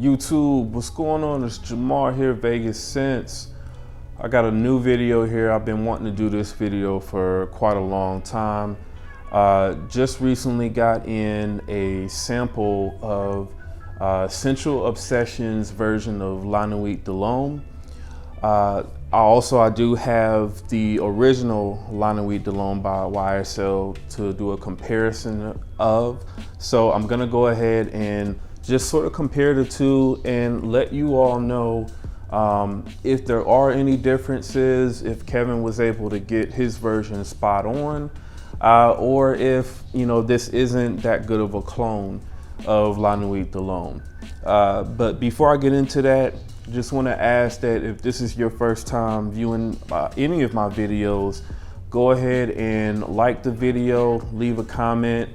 YouTube, what's going on? It's Jamar here, Vegas Scents. I got a new video here. I've been wanting to do this video for quite a long time. Just recently got in a sample of Scentual Obsession's version of La Nuit de l'Homme. I do have the original La Nuit de l'Homme by YSL to do a comparison of. So I'm gonna go ahead and just sort of compare the two and let you all know if there are any differences, if Kevin was able to get his version spot on, or if this isn't that good of a clone of La Nuit de l'Homme. But before I get into that, just want to ask that if this is your first time viewing any of my videos, go ahead and like the video, leave a comment,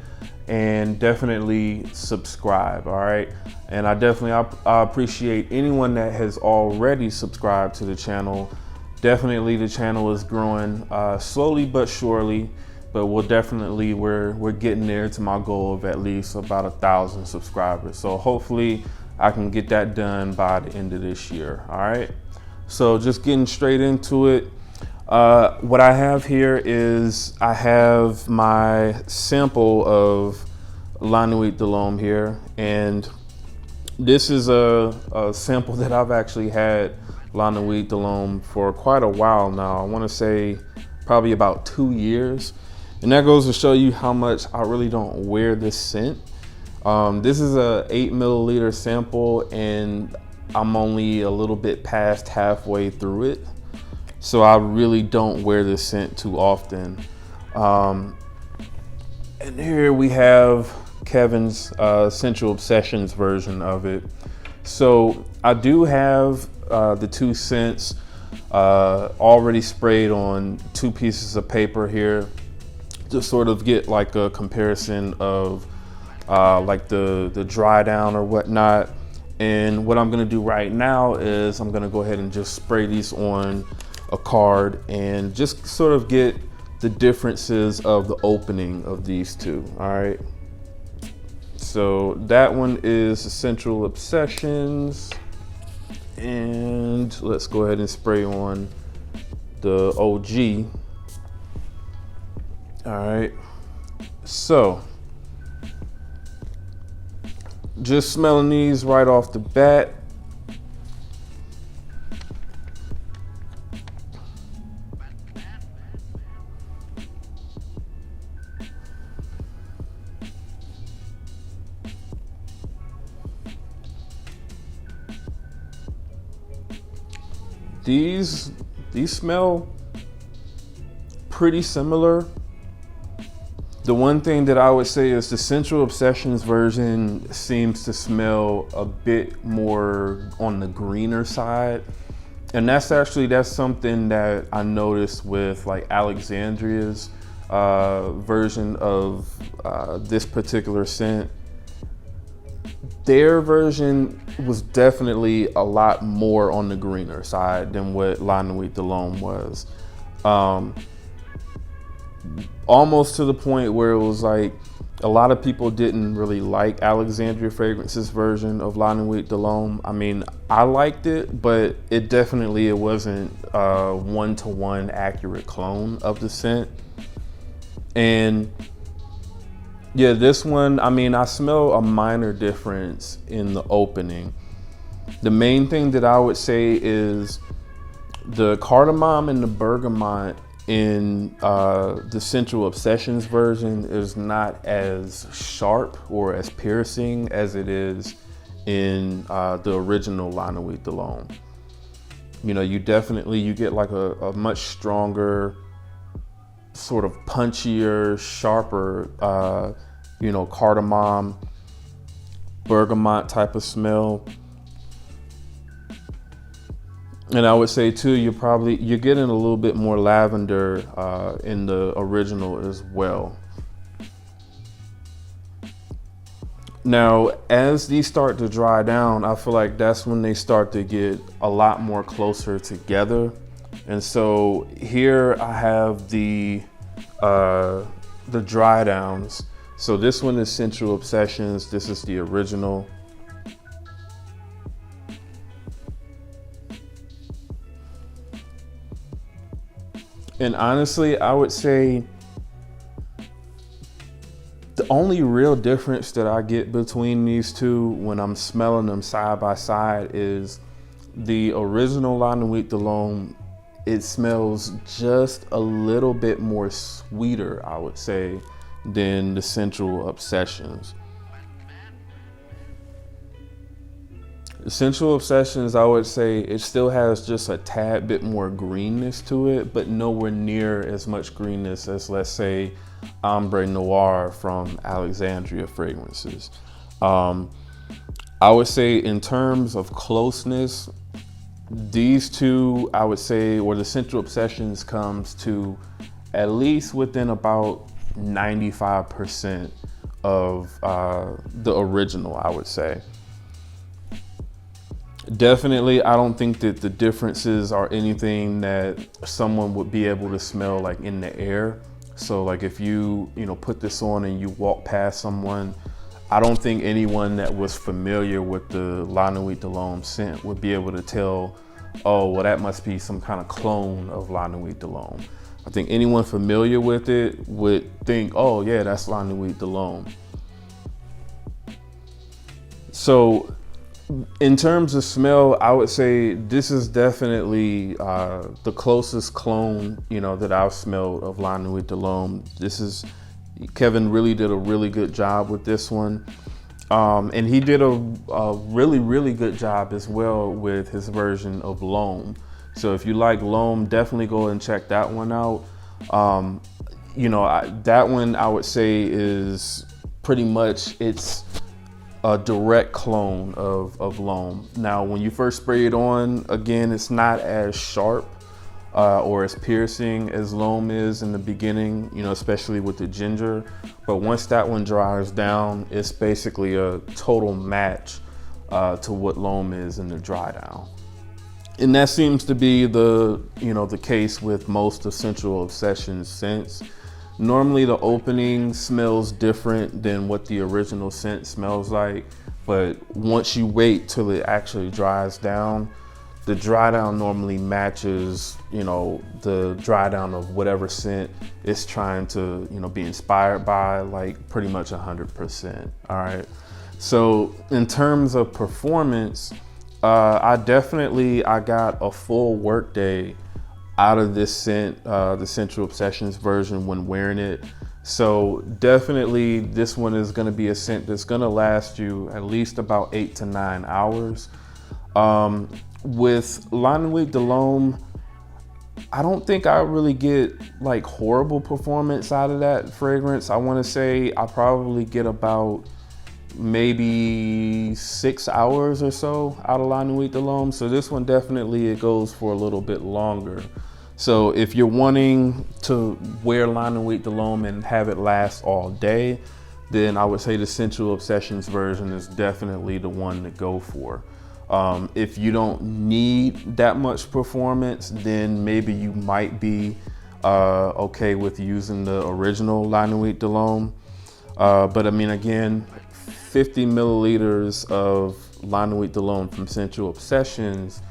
and definitely subscribe. All right, and I appreciate anyone that has already subscribed to the channel. Definitely the channel is growing slowly but surely, but we're getting there to my goal of at least about 1,000 subscribers. So hopefully I can get that done by the end of this year. All right, so just getting straight into it. What I have here is I have my sample of La Nuit de l'Homme here, and this is a sample that I've actually had La Nuit de l'Homme for quite a while now. I want to say probably about 2 years, and that goes to show you how much I really don't wear this scent. This is a 8 milliliter sample, and I'm only a little bit past halfway through it. So I really don't wear this scent too often. And here we have Kevin's Scentual Obsessions version of it. So I do have the two scents already sprayed on 2 pieces of paper here to sort of get like a comparison of like the dry down or whatnot. And what I'm gonna do right now is I'm gonna go ahead and just spray these on a card and just sort of get the differences of the opening of these two. All right, so that one is Scentual Obsessions, and let's go ahead and spray on the OG. All right, so just smelling these right off the bat. These smell pretty similar. The one thing that I would say is the Scentual Obsessions version seems to smell a bit more on the greener side. And that's something that I noticed with like Alexandria's version of this particular scent. Their version was definitely a lot more on the greener side than what La Nuit de l'Homme was. Almost to the point where it was like a lot of people didn't really like Alexandria Fragrance's version of La Nuit de l'Homme. I mean, I liked it, but it wasn't a one-to-one accurate clone of the scent. And yeah, this one, I mean, I smell a minor difference in the opening. The main thing that I would say is the cardamom and the bergamot in the Scentual Obsessions version is not as sharp or as piercing as it is in the original La Nuit de l'Homme. You get like a much stronger, sort of punchier, sharper, cardamom, bergamot type of smell. And I would say too, you're getting a little bit more lavender in the original as well. Now, as these start to dry down, I feel like that's when they start to get a lot more closer together. And so here I have the dry downs. So this one is Scentual Obsessions. This is the original. And honestly, I would say the only real difference that I get between these two when I'm smelling them side by side is the original La Nuit Cologne. It smells just a little bit more sweeter, I would say, than the Scentual Obsessions. The Scentual Obsessions, I would say, it still has just a tad bit more greenness to it, but nowhere near as much greenness as, let's say, Ombre Noir from Alexandria Fragrances. I would say in terms of closeness, these two, I would say, or the Scentual Obsessions comes to at least within about 95% of the original, I would say. Definitely, I don't think that the differences are anything that someone would be able to smell like in the air. So like if you put this on and you walk past someone, I don't think anyone that was familiar with the La Nuit Cologne scent would be able to tell, oh, well, that must be some kind of clone of La Nuit Cologne. I think anyone familiar with it would think, oh yeah, that's La Nuit Cologne. So in terms of smell, I would say this is definitely the closest clone, that I've smelled of La Nuit Cologne. Kevin really did a really good job with this one. And he did a really, really good job as well with his version of L'Homme. So if you like L'Homme, definitely go and check that one out. That one I would say is pretty much, it's a direct clone of L'Homme. Now, when you first spray it on, again, it's not as sharp or as piercing as L'Homme is in the beginning, especially with the ginger. But once that one dries down, it's basically a total match to what L'Homme is in the dry down. And that seems to be the case with most of Scentual Obsession scents. Normally the opening smells different than what the original scent smells like, but once you wait till it actually dries down, the dry down normally matches, the dry down of whatever scent it's trying to, be inspired by, like pretty much 100%. All right. So in terms of performance, I got a full workday out of this scent, the Scentual Obsessions version, when wearing it. So definitely this one is going to be a scent that's going to last you at least about 8 to 9 hours. With La Nuit Cologne, I don't think I really get like horrible performance out of that fragrance. I want to say I probably get about maybe 6 hours or so out of La Nuit Cologne. So this one definitely, it goes for a little bit longer. So if you're wanting to wear La Nuit Cologne and have it last all day, then I would say the Scentual Obsessions version is definitely the one to go for. If you don't need that much performance, then maybe you might be okay with using the original La Nuit Cologne. But I mean, again, 50 milliliters of La Nuit Cologne from Scentual Obsessions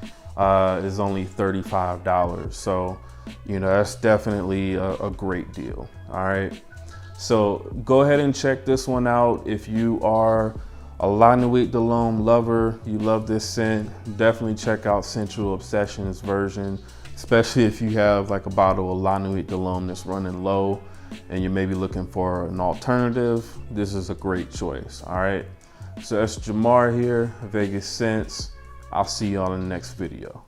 is only $35. So, that's definitely a great deal. All right. So go ahead and check this one out. If you are a La Nuit Cologne lover, you love this scent, definitely check out Scentual Obsessions version, especially if you have like a bottle of La Nuit Cologne that's running low and you're maybe looking for an alternative. This is a great choice. All right. So that's Jamar here, Vegas Scents. I'll see you on the next video.